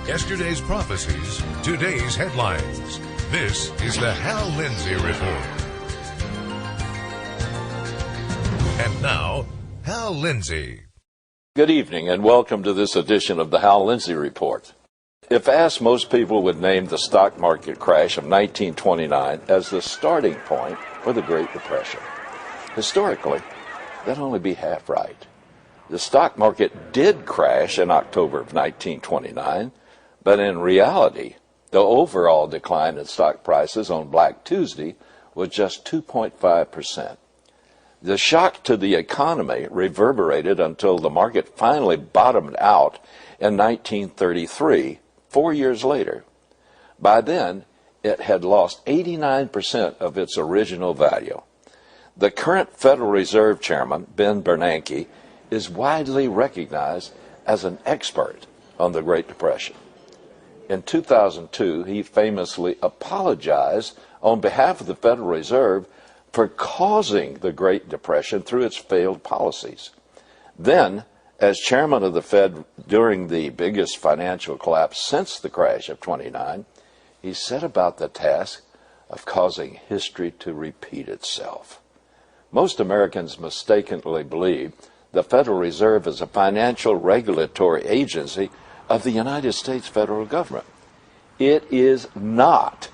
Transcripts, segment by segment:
Yesterday's prophecies, today's headlines. This is the Hal Lindsey Report. And now, Hal Lindsey. Good evening and welcome to this edition of the Hal Lindsey Report. If asked, most people would name the stock market crash of 1929 as the starting point for the Great Depression. Historically, that'd only be half right. The stock market did crash in October of 1929, but in reality, the overall decline in stock prices on Black Tuesday was just 2.5%. The shock to the economy reverberated until the market finally bottomed out in 1933, 4 years later. By then, it had lost 89% of its original value. The current Federal Reserve Chairman, Ben Bernanke, is widely recognized as an expert on the Great Depression. In 2002, he famously apologized on behalf of the Federal Reserve for causing the Great Depression through its failed policies. Then, as chairman of the Fed during the biggest financial collapse since the crash of '29, he set about the task of causing history to repeat itself. Most Americans mistakenly believe the Federal Reserve is a financial regulatory agency of the United States federal government. It is not.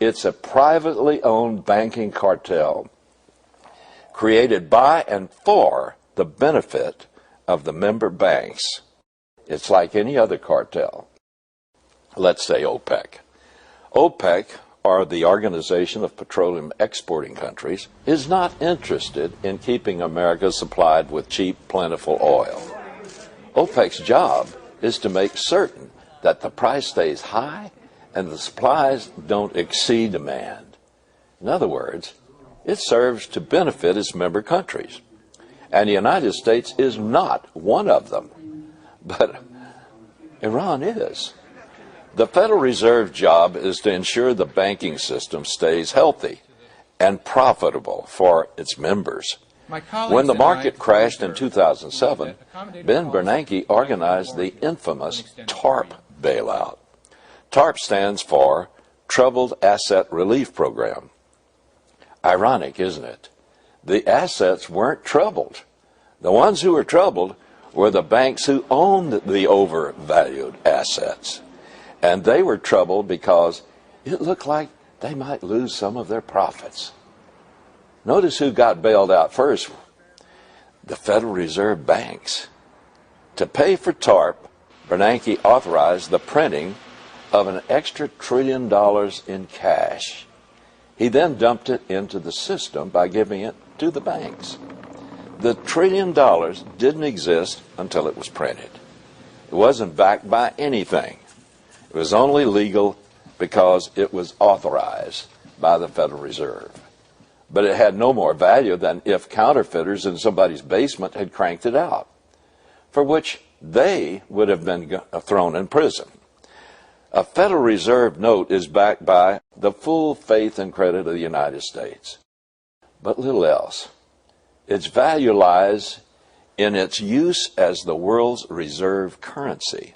It's a privately owned banking cartel created by and for the benefit of the member banks. It's like any other cartel. Let's say OPEC. OPEC, or the Organization of Petroleum Exporting Countries, is not interested in keeping America supplied with cheap, plentiful oil. OPEC's job is to make certain that the price stays high and the supplies don't exceed demand. In other words, it serves to benefit its member countries. And the United States is not one of them. But Iran is. The Federal Reserve's job is to ensure the banking system stays healthy and profitable for its members. When the market crashed in 2007, Ben Bernanke organized the infamous TARP bailout. TARP stands for Troubled Asset Relief Program. Ironic, isn't it? The assets weren't troubled. The ones who were troubled were the banks who owned the overvalued assets. And they were troubled because it looked like they might lose some of their profits. Notice who got bailed out first. The Federal Reserve banks. To pay for TARP, Bernanke authorized the printing of an extra $1 trillion in cash. He then dumped it into the system by giving it to the banks. The $1 trillion didn't exist until it was printed. It wasn't backed by anything. It was only legal because it was authorized by the Federal Reserve. But it had no more value than if counterfeiters in somebody's basement had cranked it out, for which they would have been thrown in prison. A Federal Reserve note is backed by the full faith and credit of the United States, but little else. Its value lies in its use as the world's reserve currency.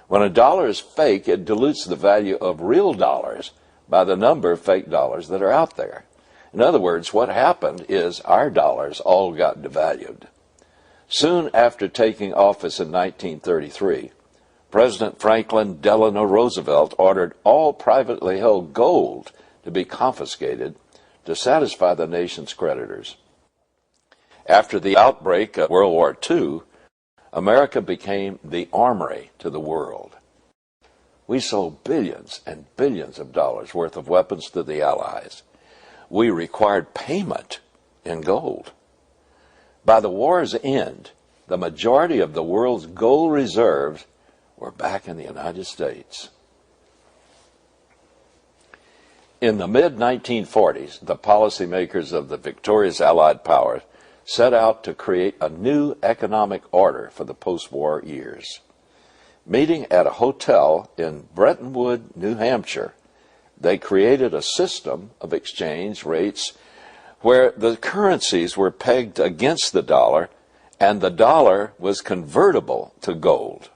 When a dollar is fake, it dilutes the value of real dollars by the number of fake dollars that are out there. In other words, what happened is our dollars all got devalued. Soon after taking office in 1933, President Franklin Delano Roosevelt ordered all privately held gold to be confiscated to satisfy the nation's creditors. After the outbreak of World War II, America became the armory to the world. We sold billions and billions of dollars worth of weapons to the Allies. We required payment in gold. By the war's end, the majority of the world's gold reserves were back in the United States. In the mid-1940s, the policymakers of the victorious Allied powers set out to create a new economic order for the post-war years. Meeting at a hotel in Brettonwood, New Hampshire, they created a system of exchange rates where the currencies were pegged against the dollar and the dollar was convertible to gold.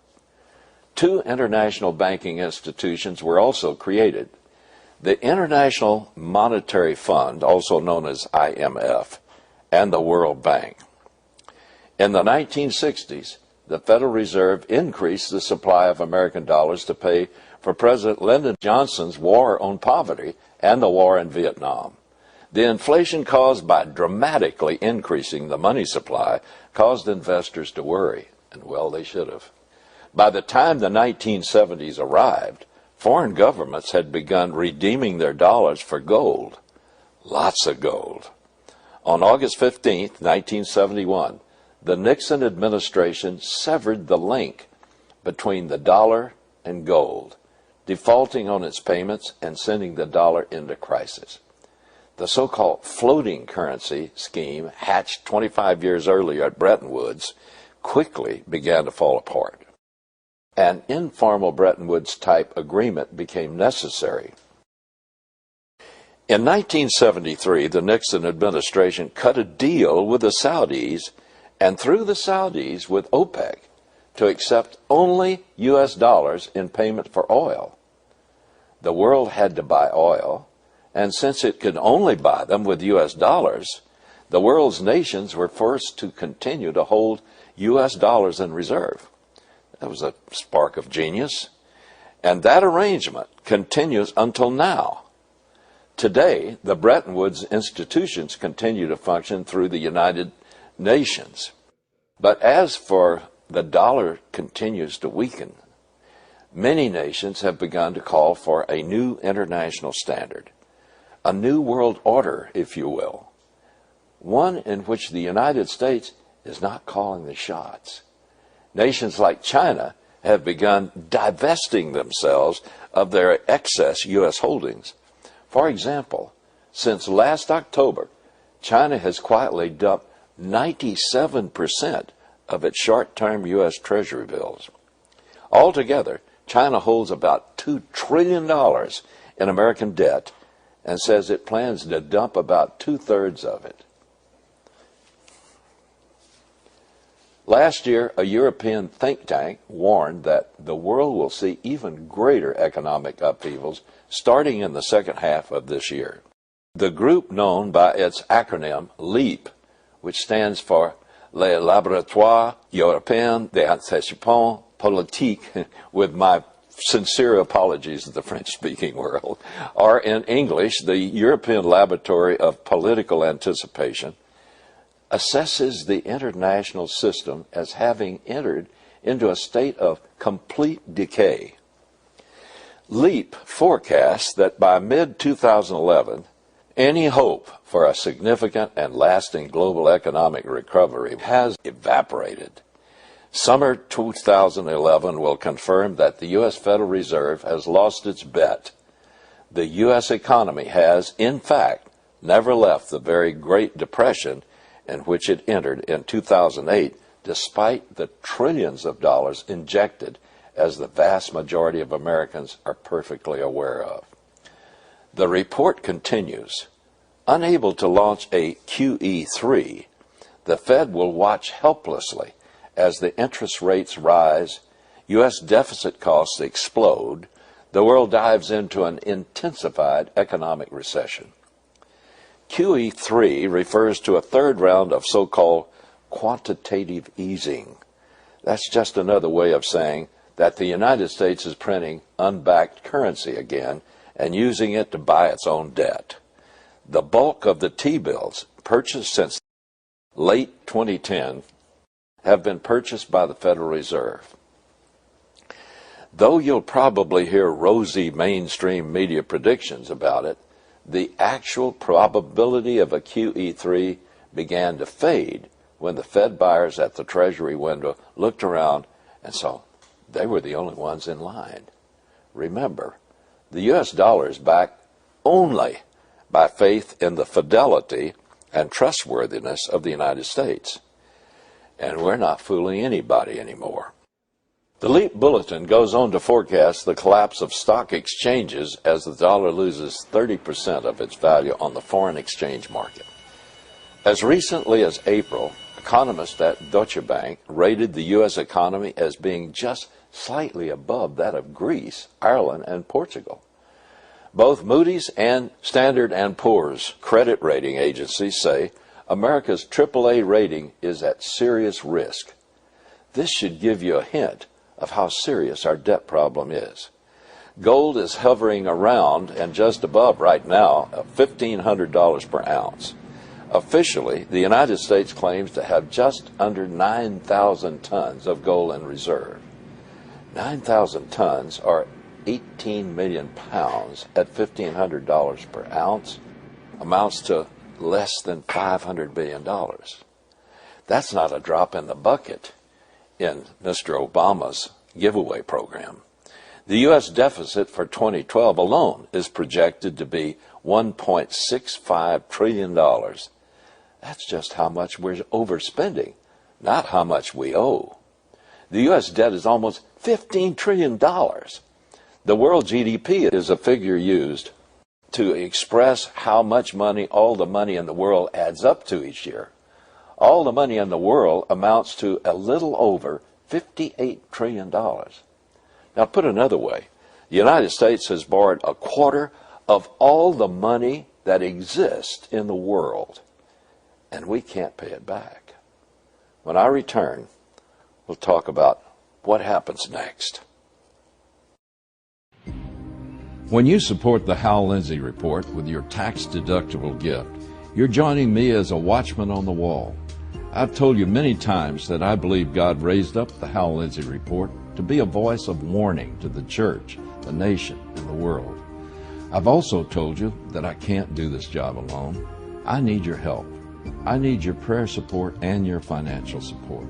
Two international banking institutions were also created: the International Monetary Fund, also known as IMF, and the World Bank. In the 1960s, the Federal Reserve increased the supply of American dollars to pay for President Lyndon Johnson's war on poverty and the war in Vietnam. The inflation caused by dramatically increasing the money supply caused investors to worry, and well, they should have. By the time the 1970s arrived, foreign governments had begun redeeming their dollars for gold, lots of gold. On August 15, 1971, the Nixon administration severed the link between the dollar and gold, defaulting on its payments and sending the dollar into crisis. The so-called floating currency scheme, hatched 25 years earlier at Bretton Woods, quickly began to fall apart. An informal Bretton Woods-type agreement became necessary. In 1973, the Nixon administration cut a deal with the Saudis and through the Saudis with OPEC to accept only U.S. dollars in payment for oil. The world had to buy oil, and since it could only buy them with U.S. dollars, the world's nations were forced to continue to hold U.S. dollars in reserve. That was a spark of genius, and that arrangement continues until now. Today, the Bretton Woods institutions continue to function through the United Nations. But as for the dollar continues to weaken, many nations have begun to call for a new international standard, a new world order, if you will, one in which the United States is not calling the shots. Nations like China have begun divesting themselves of their excess U.S. holdings. For example, since last October, China has quietly dumped 97% of its short-term U.S. Treasury bills. Altogether, China holds about $2 trillion in American debt and says it plans to dump about two-thirds of it. Last year, a European think tank warned that the world will see even greater economic upheavals starting in the second half of this year. The group, known by its acronym LEAP, which stands for Le Laboratoire Européen d'Anticipation Politique, with my sincere apologies to the French-speaking world, or in English, the European Laboratory of Political Anticipation, assesses the international system as having entered into a state of complete decay. LEAP forecasts that by mid-2011, any hope for a significant and lasting global economic recovery has evaporated. Summer 2011 will confirm that the U.S. Federal Reserve has lost its bet. The U.S. economy has, in fact, never left the very Great Depression in which it entered in 2008, despite the trillions of dollars injected, as the vast majority of Americans are perfectly aware of. The report continues. Unable to launch a QE3, the Fed will watch helplessly as the interest rates rise, U.S. deficit costs explode, the world dives into an intensified economic recession. QE3 refers to a third round of so-called quantitative easing. That's just another way of saying that the United States is printing unbacked currency again and using it to buy its own debt. The bulk of the T-bills purchased since late 2010 have been purchased by the Federal Reserve. Though you'll probably hear rosy mainstream media predictions about it, the actual probability of a QE3 began to fade when the Fed buyers at the Treasury window looked around and saw they were the only ones in line. Remember, the U.S. dollar is backed only by faith in the fidelity and trustworthiness of the United States. And we're not fooling anybody anymore. The LEAP Bulletin goes on to forecast the collapse of stock exchanges as the dollar loses 30% of its value on the foreign exchange market. As recently as April, economists at Deutsche Bank rated the U.S. economy as being just slightly above that of Greece, Ireland, and Portugal. Both Moody's and Standard & Poor's credit rating agencies say America's AAA rating is at serious risk. This should give you a hint of how serious our debt problem is. Gold is hovering around and just above right now $1,500 per ounce. Officially, the United States claims to have just under 9,000 tons of gold in reserve. 9,000 tons are 18 million pounds at $1,500 per ounce, amounts to less than $500 billion. That's not a drop in the bucket in Mr. Obama's giveaway program. The U.S. deficit for 2012 alone is projected to be $1.65 trillion. That's just how much we're overspending, not how much we owe. The U.S. debt is almost $15 trillion. The world GDP is a figure used to express how much money all the money in the world adds up to each year. All the money in the world amounts to a little over $58 trillion. Now, put another way, the United States has borrowed a quarter of all the money that exists in the world, and we can't pay it back. When I return, we'll talk about what happens next. When you support the Hal Lindsey Report with your tax-deductible gift, you're joining me as a watchman on the wall. I've told you many times that I believe God raised up the Hal Lindsey Report to be a voice of warning to the church, the nation, and the world. I've also told you that I can't do this job alone. I need your help. I need your prayer support and your financial support.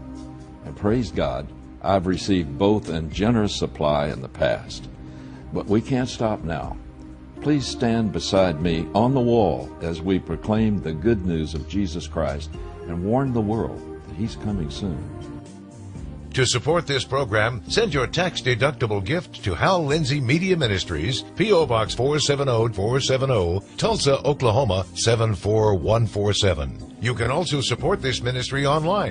And praise God, I've received both in generous supply in the past. But we can't stop now. Please stand beside me on the wall as we proclaim the good news of Jesus Christ and warn the world that He's coming soon. To support this program, send your tax-deductible gift to Hal Lindsey Media Ministries, P.O. Box 470470, Tulsa, Oklahoma 74147. You can also support this ministry online